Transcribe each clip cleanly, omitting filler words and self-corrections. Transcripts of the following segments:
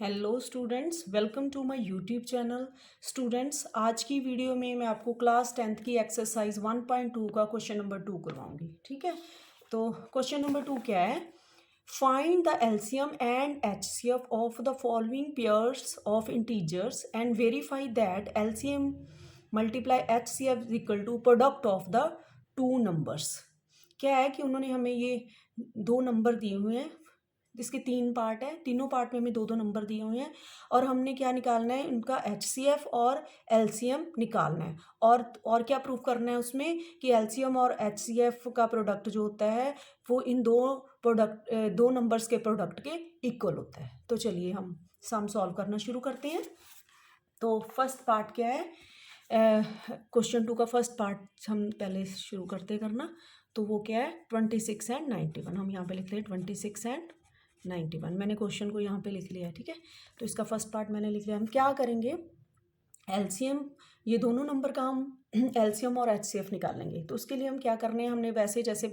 Hello students, welcome to my YouTube channel. Students, आज की video में मैं आपको क्लास 10th की एक्सरसाइज 1.2 का क्वेश्चन नंबर 2 करवाऊंगी। ठीक है, तो क्वेश्चन नंबर 2 क्या है? Find the LCM and HCF of the following pairs of integers and verify that LCM multiply HCF is equal to product of the two numbers. क्या है कि उन्होंने हमें ये दो नंबर दिए हुए हैं जिसके तीन पार्ट है, तीनों पार्ट में हमें दो दो नंबर दिए हुए हैं और हमने क्या निकालना है, उनका एचसीएफ और एलसीएम निकालना है। और क्या प्रूफ करना है उसमें कि एलसीएम और एचसीएफ का प्रोडक्ट जो होता है वो इन दो नंबर्स के प्रोडक्ट के इक्वल होता है। तो चलिए हम सम सॉल्व करना शुरू करते हैं। तो फर्स्ट पार्ट क्या है? क्वेश्चन 2 का फर्स्ट पार्ट हम पहले शुरू करते करना। तो वो क्या है? 26 एंड 91। हम यहाँ पे लिख रहे हैं 26 एंड 91। मैंने क्वेश्चन को यहाँ पे लिख लिया है। ठीक है, तो इसका फर्स्ट पार्ट मैंने लिख लिया। हम क्या करेंगे, एलसीएम, ये दोनों नंबर का हम एलसीएम और एचसीएफ निकालेंगे। तो उसके लिए हम क्या करने हैं, हमने वैसे जैसे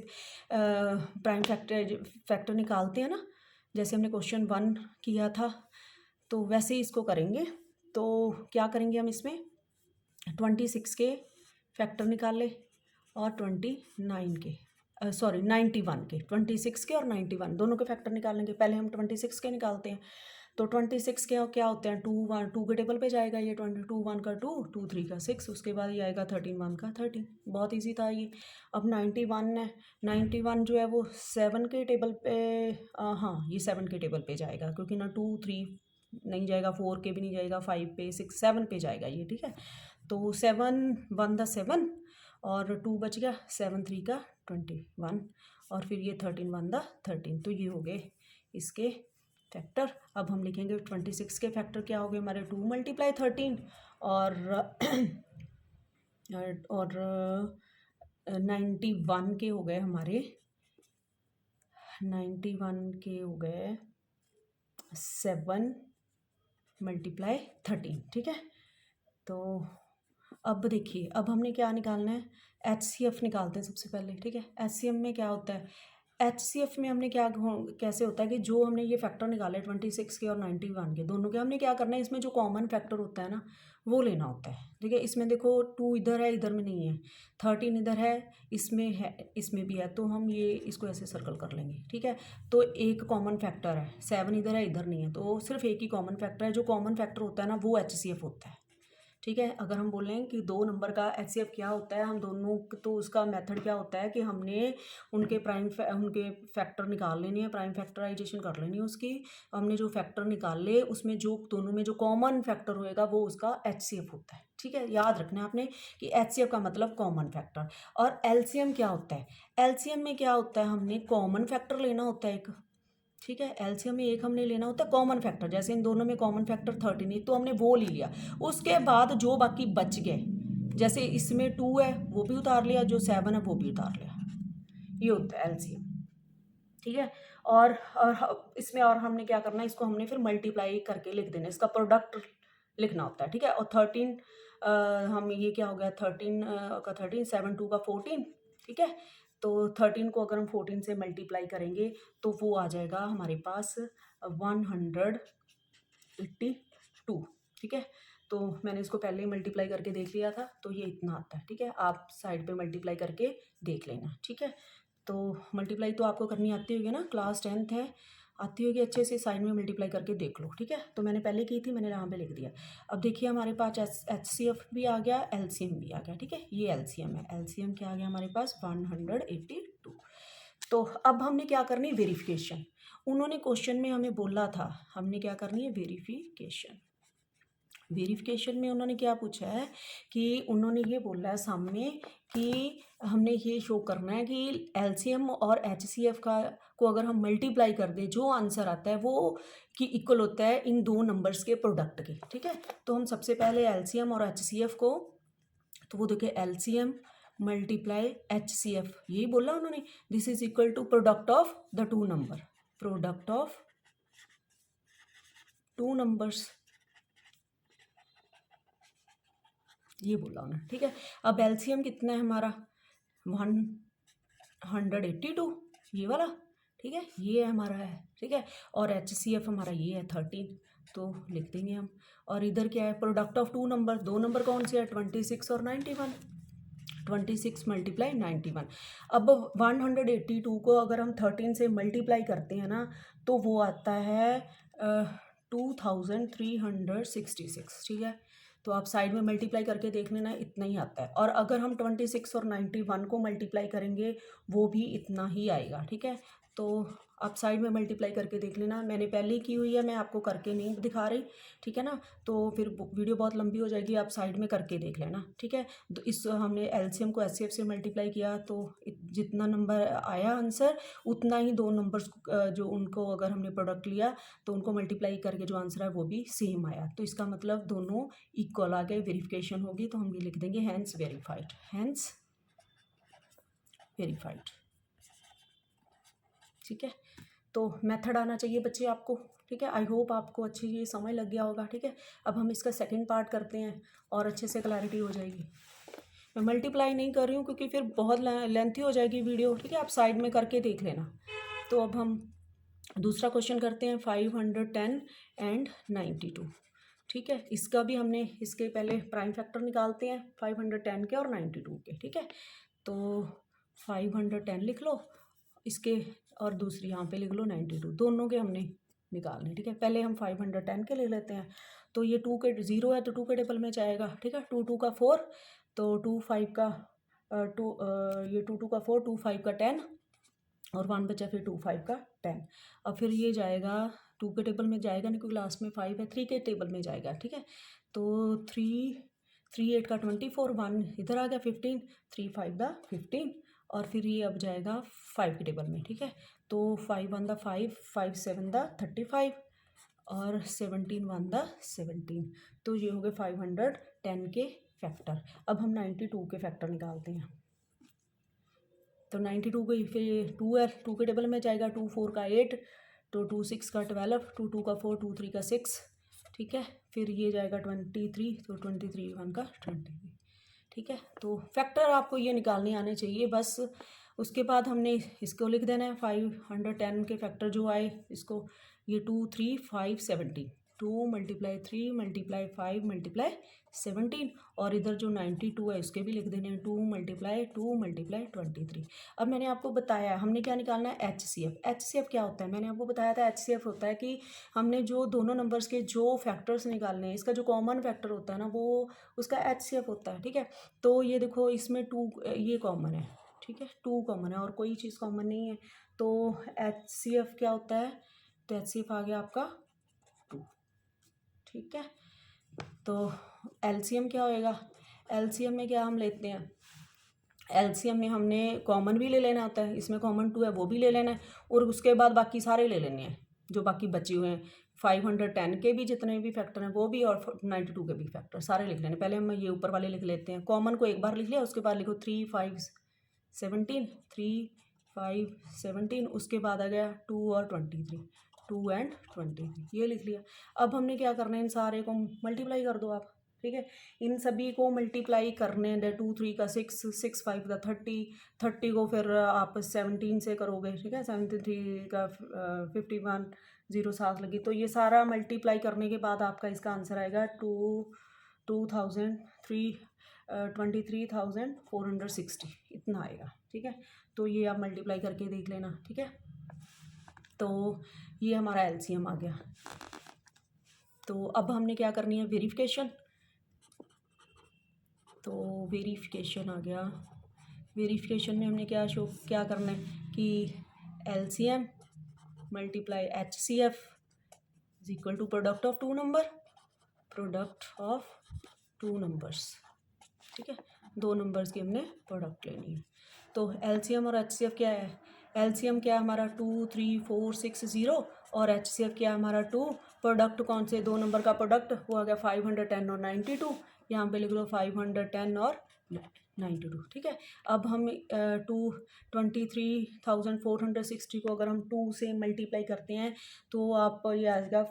प्राइम फैक्टर निकालते हैं ना, जैसे हमने क्वेश्चन 1 किया था, तो वैसे ही इसको करेंगे। तो क्या करेंगे, हम इसमें 26 के फैक्टर निकाल ले और 29 के 91 के, 26 के और 91 दोनों के फैक्टर निकालेंगे। पहले हम 26 के निकालते हैं। तो 26 के क्या होते हैं, 2 के टेबल पे जाएगा ये, 22 1 का 2, 2 3 का 6, उसके बाद ये आएगा 13 1 का 13। बहुत इजी था ये। अब 91 है, 91 जो है वो 7 के टेबल पे, हाँ ये 7 के टेबल पे जाएगा, क्योंकि ना 2 3 नहीं जाएगा, 4 के भी नहीं जाएगा, 5 पे 6 7 पे जाएगा ये। ठीक है, तो 7 1 द 7 और 2 बच गया, 7 3 का 21 और फिर ये 13 1 द 13। तो ये हो गए इसके फैक्टर। अब हम लिखेंगे 26 के फैक्टर क्या हो गए हमारे, 2 × 13 और 91 के हो गए हमारे, 91 के हो गए 7 × 13। ठीक है, तो अब देखिए, अब हमने क्या निकालना है, एचसीएफ निकालते हैं सबसे पहले। ठीक है, एचसीएफ में क्या होता है, एचसीएफ में हमने क्या कैसे होता है कि जो हमने ये फैक्टर निकाले 26 के और 91 के दोनों के, हमने क्या करना है, इसमें जो कॉमन फैक्टर होता है ना वो लेना होता है। ठीक है, इसमें देखो 2 इधर है, इधर में नहीं है, 13 इधर है, इसमें भी है, तो हम ये इसको ऐसे सर्कल कर लेंगे। ठीक है, तो एक कॉमन फैक्टर है, 7 इधर है, इधर नहीं है, तो सिर्फ एक ही कॉमन फैक्टर है। जो कॉमन फैक्टर होता है ना वो एचसीएफ होता है। ठीक है, अगर हम बोलें कि दो नंबर का एचसीएफ क्या होता है, हम दोनों, तो उसका मेथड क्या होता है कि हमने उनके उनके फैक्टर निकाल लेने हैं, प्राइम फैक्टराइजेशन कर लेनी है उसकी। हमने जो फैक्टर निकाल ले उसमें जो दोनों में जो कॉमन फैक्टर होएगा वो उसका एचसीएफ होता है। ठीक है, याद रखना है आपने कि एचसीएफ का मतलब कॉमन फैक्टर। और एलसीएम क्या होता है, एलसीएम में क्या होता है, हमने कॉमन फैक्टर लेना होता है एक। ठीक है, एलसीएम में एक हमने लेना होता है कॉमन फैक्टर, जैसे इन दोनों में कॉमन फैक्टर 13 है तो हमने वो ले लिया। उसके बाद जो बाकी बच गए, जैसे इसमें 2 है वो भी उतार लिया, जो 7 है वो भी उतार लिया, ये होता है एलसीएम। ठीक है, और इसमें और हमने क्या करना है, इसको हमने फिर मल्टीप्लाई करके लिख देना, इसका प्रोडक्ट लिखना होता है। ठीक है, और 13 हम ये क्या हो गया, 13 का 13, 7 2 का 14। ठीक है, तो 13 को अगर हम 14 से मल्टीप्लाई करेंगे तो वो आ जाएगा हमारे पास 182। ठीक है, तो मैंने इसको पहले ही मल्टीप्लाई करके देख लिया था, तो ये इतना आता है। ठीक है, आप साइड पे मल्टीप्लाई करके देख लेना। ठीक है, तो मल्टीप्लाई तो आपको करनी आती होगी ना, क्लास 10th है, आती होगी अच्छे से, साइड में मल्टीप्लाई करके देख लो। ठीक है, तो मैंने पहले की थी, मैंने यहाँ पे लिख दिया। अब देखिए हमारे पास एचसीएफ भी आ गया, एलसीएम भी आ गया। ठीक है, ये एलसीएम है, एलसीएम क्या आ गया हमारे पास, 182। तो अब हमने क्या करनी है, वेरिफिकेशन। उन्होंने क्वेश्चन में हमें बोला था हमने क्या करनी है, वेरिफिकेशन। वेरिफिकेशन में उन्होंने क्या पूछा है कि उन्होंने ये बोला है सामने कि हमने ये शो करना है कि एलसीएम और एचसीएफ को अगर हम मल्टीप्लाई कर दें, जो आंसर आता है वो कि इक्वल होता है इन दो नंबर्स के प्रोडक्ट के। ठीक है, तो हम सबसे पहले एलसीएम और एचसीएफ को, तो वो देखिए एलसीएम मल्टीप्लाई एचसीएफ, यही बोला उन्होंने, this is equal to product of the two number, product of two numbers, ये बोला उन्होंने। ठीक है, अब एलसीएम कितना है हमारा, 182, ये वाला। ठीक है, ये हमारा है। ठीक है, और एचसीएफ हमारा ये है 13। तो लिख देंगे हम। और इधर क्या है, प्रोडक्ट ऑफ टू नंबर, दो नंबर कौन से है 26 और 91, 26 मल्टीप्लाई 91। अब 182 को अगर हम 13 से मल्टीप्लाई करते हैं ना तो वो आता है 2366, ठीक है। तो आप साइड में मल्टीप्लाई करके देख लेना, इतना ही आता है। और अगर हम 26 और 91 को मल्टीप्लाई करेंगे वो भी इतना ही आएगा, ठीक है। तो आप साइड में मल्टीप्लाई करके देख लेना, मैंने पहले ही की हुई है, मैं आपको करके नहीं दिखा रही, ठीक है ना। तो फिर वीडियो बहुत लंबी हो जाएगी, आप साइड में करके देख लेना, ठीक है। तो इस हमने एलसीएम को एचसीएफ से मल्टीप्लाई किया तो जितना नंबर आया आंसर उतना ही दो नंबर्स जो उनको अगर हमने प्रोडक्ट लिया तो उनको मल्टीप्लाई करके जो आंसर है वो भी सेम आया। तो इसका मतलब दोनों इक्वल आ गए, वेरिफिकेशन होगी। तो हम ये लिख देंगे हैंस वेरीफाइड, हैंस वेरीफाइड, ठीक है। तो मेथड आना चाहिए बच्चे आपको, ठीक है। आई होप आपको अच्छी ये समझ लग गया होगा, ठीक है। अब हम इसका सेकंड पार्ट करते हैं और अच्छे से क्लैरिटी हो जाएगी। मैं मल्टीप्लाई नहीं कर रही हूँ क्योंकि फिर बहुत लेंथी हो जाएगी वीडियो, ठीक है। आप साइड में करके देख लेना। तो अब हम दूसरा क्वेश्चन करते हैं 510 एंड 92, ठीक है। इसका भी हमने इसके पहले प्राइम फैक्टर निकालते हैं 510 के और 92 के, ठीक है। तो 510 लिख लो इसके और दूसरी यहाँ पे लिख लो 92, दोनों के हमने निकालने, ठीक है। पहले हम 510 के ले लेते हैं। तो ये 2 के 0 है तो 2 के टेबल में जाएगा, ठीक है। 2 2 का 4 तो 2 5 का 2 ये 2 2 का 4, 2 5 का 10 और 1 बचा, फिर 2 5 का 10। अब फिर ये जाएगा 2 के टेबल में जाएगा नहीं क्योंकि लास्ट में 5 है, 3 के टेबल में जाएगा, ठीक है। तो 3 8 का 24, 1 इधर आ गया 15, 3 5 दा 15 और फिर ये अब जाएगा 5 के टेबल में, ठीक है। तो 5 1 दा 5, 5 7 दा 35 और 17 1 दा 17। तो ये हो गए 510 के फैक्टर। अब हम 92 के फैक्टर निकालते हैं। तो 92 को फिर 2 है, 2 के टेबल में जाएगा, 2 4 का 8 तो 2 6 का 12, 2 2 का 4, 2 3 का 6, ठीक है। फिर ये जाएगा 23 तो 23 1 का 23, ठीक है। तो फैक्टर आपको ये निकालने आने चाहिए बस। उसके बाद हमने इसको लिख देना है 510 के फैक्टर जो आए इसको, ये 2 3 5 17, 2 मल्टीप्लाई 3 मल्टीप्लाई 5 मल्टीप्लाई 17 और इधर जो 92 है उसके भी लिख देने हैं 2 मल्टीप्लाई 23। अब मैंने आपको बताया हमने क्या निकालना है, एचसीएफ। एचसीएफ क्या होता है, मैंने आपको बताया था एचसीएफ होता है कि हमने जो दोनों नंबर्स के जो फैक्टर्स निकालने हैं, इसका जो कॉमन फैक्टर होता है ना वो उसका एचसीएफ होता है, ठीक है। तो ये देखो इसमें 2 ये कॉमन है, ठीक है, 2 कॉमन है और कोई चीज़ कॉमन नहीं है। तो एचसीएफ क्या होता है, तो एचसीएफ आ गया आपका 2, ठीक है। तो एलसीएम क्या होएगा, एलसीएम में क्या हम लेते हैं, एलसीएम में हमने कॉमन भी ले लेना होता है, इसमें कॉमन 2 है वो भी ले लेना है और उसके बाद बाकी सारे ले लेने हैं जो बाकी बचे हुए हैं। 510 के भी जितने भी फैक्टर हैं वो भी और 92 के भी फैक्टर सारे लिख लेने। पहले हम ये ऊपर वाले लिख लेते हैं, कॉमन को एक बार लिख लिया, उसके बाद लिखो 3 5 17, 3 5 17, उसके बाद आ गया 2 और 23, 2 एंड 23 ये लिख लिया। अब हमने क्या करना है, इन सारे को मल्टीप्लाई कर दो आप, ठीक है। इन सभी को मल्टीप्लाई करने दे, 2 3 का 6, 6 5 का 30, 30 को फिर आप 17 से करोगे, ठीक है। 73 का 51, 0 7 लगी, तो ये सारा मल्टीप्लाई करने के बाद आपका इसका आंसर आएगा 23,460 इतना आएगा, ठीक है। तो ये आप मल्टीप्लाई करके देख लेना, ठीक है। तो ये हमारा एलसीएम आ गया। तो अब हमने क्या करनी है, वेरिफिकेशन। तो वेरिफिकेशन आ गया, वेरिफिकेशन में हमने क्या करना है कि LCM multiply HCF is equal to product of two number, product of two numbers, ठीक है। दो नंबर्स की हमने प्रोडक्ट लेनी है। तो एलसीएम और एचसीएफ क्या है, एलसीएम क्या है हमारा 2 3 4 6 0 और एचसीएफ क्या है हमारा 2, प्रोडक्ट कौन से दो नंबर का प्रोडक्ट वो आ गया 510 और 92, यहाँ पे लिख लो 510 और 92, ठीक है। अब हम 23,460 को अगर हम 2 से मल्टीप्लाई करते हैं तो आप ये आएगा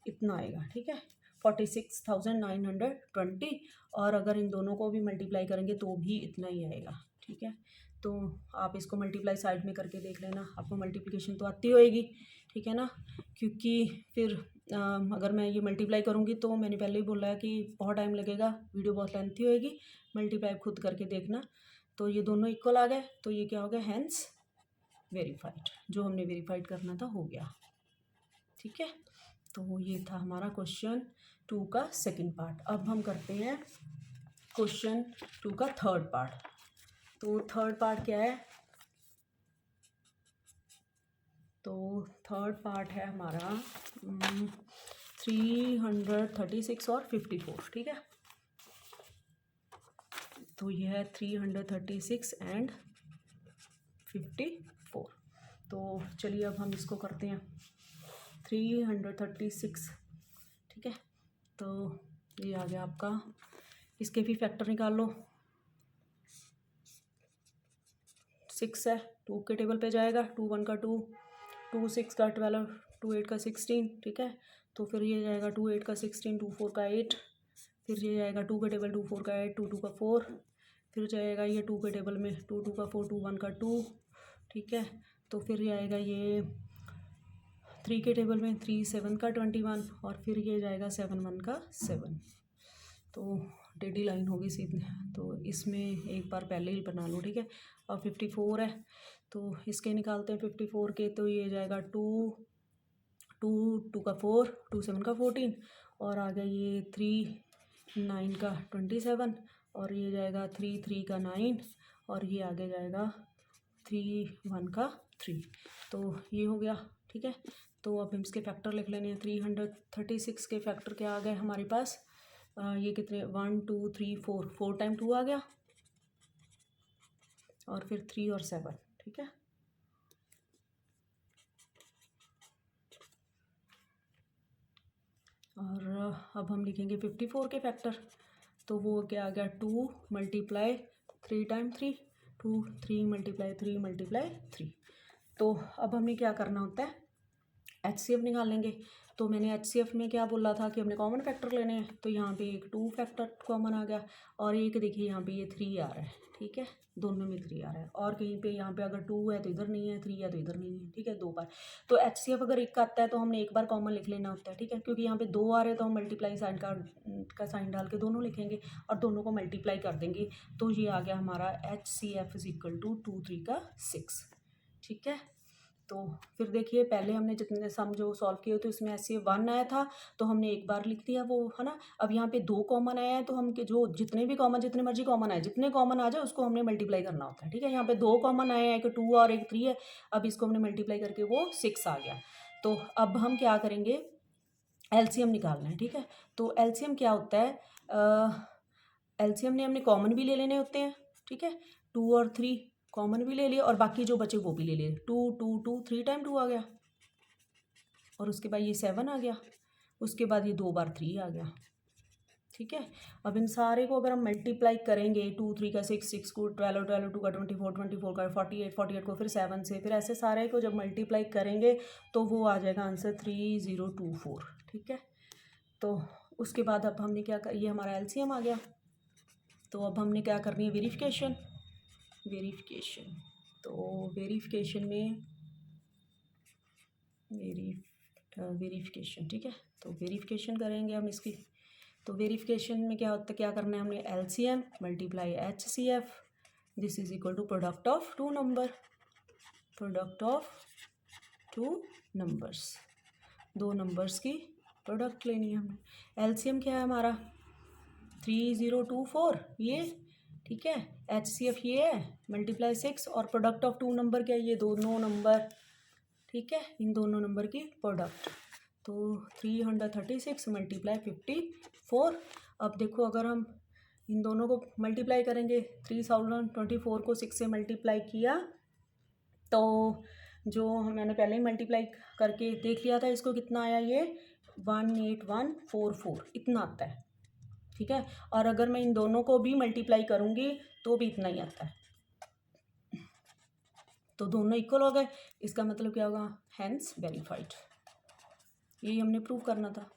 इतना आएगा, ठीक है, 46,920 और अगर इन दोनों को भी मल्टीप्लाई करेंगे तो भी इतना ही आएगा, ठीक है। तो आप इसको मल्टीप्लाई साइड में करके देख लेना, आपको मल्टीप्लिकेशन तो आती होएगी, ठीक है ना, क्योंकि फिर अगर मैं ये मल्टीप्लाई करूँगी तो मैंने पहले ही बोला है कि बहुत टाइम लगेगा, वीडियो बहुत लेंथी होएगी, मल्टीप्लाई खुद करके देखना। तो ये दोनों इक्वल आ गए, तो ये क्या हो गया, हैंस वेरीफाइड। जो हमने वेरीफाइड करना था हो गया। ठीक है, तो ये था हमारा क्वेश्चन 2 का सेकंड पार्ट। अब हम करते हैं क्वेश्चन 2 का थर्ड पार्ट। तो थर्ड पार्ट क्या है, तो थर्ड पार्ट है हमारा 336 और 54। ठीक है, तो ये है 336 एंड 54। तो चलिए अब हम इसको करते हैं 336। ठीक है, तो ये आ गया आपका, इसके भी फैक्टर निकाल लो। 6 है, 2 के टेबल पे जाएगा, 2 1 का 2, 2 6 का 12, 2 8 का 16। ठीक है, तो फिर ये जाएगा 2 8 का 16, 2 4 का 8, फिर ये जाएगा 2 के टेबल 2 4 का 8, 2 2 का 4, फिर जाएगा ये 2 के टेबल में 2 2 का 4, 2 1 का 2। ठीक है, तो फिर ये आएगा ये 3 के टेबल में 3 7 का 21, और फिर ये जाएगा 7 1 का 7। तो टेढ़ी लाइन होगी सीधे, तो इसमें एक बार पहले ही बना लो। ठीक है, अब 54 है, तो इसके निकालते हैं 54 के। तो ये जाएगा 2 2 2 का 4, 2 7 का 14, और आ गया ये 3 9 का 27, और ये जाएगा 3 3 का 9, और ये आगे जाएगा 3 1 का 3। तो ये हो गया। ठीक है, तो अब हम इसके फैक्टर लिख लेने हैं। 336 के फैक्टर क्या आ गए हमारे पास, ये कितने, 1 2 3 4, 4 टाइम 2 आ गया, और फिर 3 और 7। ठीक है, और अब हम लिखेंगे 54 के फैक्टर। तो वो क्या आ गया, 2 मल्टीप्लाई 3 टाइम 3, 2 3 मल्टीप्लाई 3 मल्टीप्लाई 3। तो अब हमें क्या करना होता है, HCF निकालेंगे। तो मैंने HCF में क्या बोला था कि हमने कॉमन फैक्टर लेने हैं। तो यहाँ पे एक 2 फैक्टर कॉमन आ गया, और एक देखिए यहाँ पे ये 3 आ रहा है। ठीक है, दोनों में 3 आ रहा है, और कहीं पे यहाँ पे अगर 2 है तो इधर नहीं है, 3 है तो इधर नहीं है। ठीक है, 2 बार। तो HCF अगर एक का आता है तो हमने एक बार कॉमन लिख लेना होता है। ठीक है, क्योंकि यहाँ पे 2 आ रहे हैं तो हम मल्टीप्लाई साइन का साइन डाल के दोनों लिखेंगे और दोनों को मल्टीप्लाई कर देंगे। तो ये आ गया हमारा HCF इज इक्वल टू 2 3 का 6। ठीक है, तो फिर देखिए पहले हमने जितने सम जो सॉल्व किए थे उसमें HCF 1 आया था, तो हमने एक बार लिख दिया वो, है ना। अब यहाँ पे 2 कॉमन आया है, तो हम के जो जितने भी कॉमन, जितने मर्जी कॉमन आए, जितने कॉमन आ जाए उसको हमने मल्टीप्लाई करना होता है। ठीक है, यहाँ पे 2 कॉमन आए हैं, एक 2 और एक 3 है। अब इसको हमने मल्टीप्लाई करके वो 6 आ गया। तो अब हम क्या करेंगे, LCM निकालना है। ठीक है, तो LCM क्या होता है, LCM ने हमने कॉमन भी ले लेने होते हैं। ठीक है, 2 और 3 कॉमन भी ले लिए, और बाकी जो बचे वो भी ले लिए। 2 2 2 3 टाइम 2 आ गया, और उसके बाद ये 7 आ गया, उसके बाद ये 2 बार 3 आ गया। ठीक है, अब इन सारे को अगर हम मल्टीप्लाई करेंगे, 2 3 का 6, 6 को 12, 12 2 का 24, 24 का 48, 48 को फिर 7 से, फिर ऐसे सारे को जब मल्टीप्लाई करेंगे तो वो आ जाएगा आंसर 3024। ठीक है, तो उसके बाद अब हमने क्या कर, ये हमारा LCM आ गया। तो अब हमने क्या करनी है, वेरिफिकेशन। तो वेरिफिकेशन में वेरिफिकेशन। ठीक है, तो वेरिफिकेशन करेंगे हम इसकी। तो वेरिफिकेशन में क्या होता है, क्या करना है हमने, LCM multiply HCF, this is equal to product of 2 number, product of 2 numbers, 2 numbers की प्रोडक्ट लेनी है हमें। LCM क्या है हमारा 3024 ये। ठीक है, HCF ये है मल्टीप्लाई 6, और प्रोडक्ट ऑफ 2 नंबर क्या है, ये दोनों नंबर। ठीक है, इन दोनों नंबर की प्रोडक्ट। तो 336 मल्टीप्लाई 54। अब देखो अगर हम इन दोनों को मल्टीप्लाई करेंगे, 3024 को 6 से मल्टीप्लाई किया तो जो मैंने पहले ही मल्टीप्लाई करके देख लिया था, इसको कितना आया, ये 18144 इतना आता है। ठीक है, और अगर मैं इन दोनों को भी मल्टीप्लाई करूँगी तो भी इतना ही आता है। तो दोनों इक्वल हो गए, इसका मतलब क्या होगा, हैंस वेरीफाइड। यही हमने प्रूव करना था।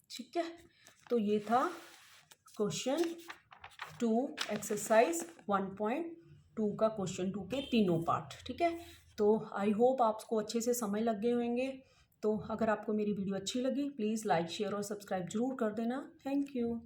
ठीक है, तो ये था क्वेश्चन 2 एक्सरसाइज 1.2 का क्वेश्चन 2 के तीनों पार्ट। ठीक है, तो आई होप आपको अच्छे से समझ लग गए होंगे। तो अगर आपको मेरी वीडियो अच्छी लगी प्लीज़ लाइक शेयर और सब्सक्राइब ज़रूर कर देना। Thank you.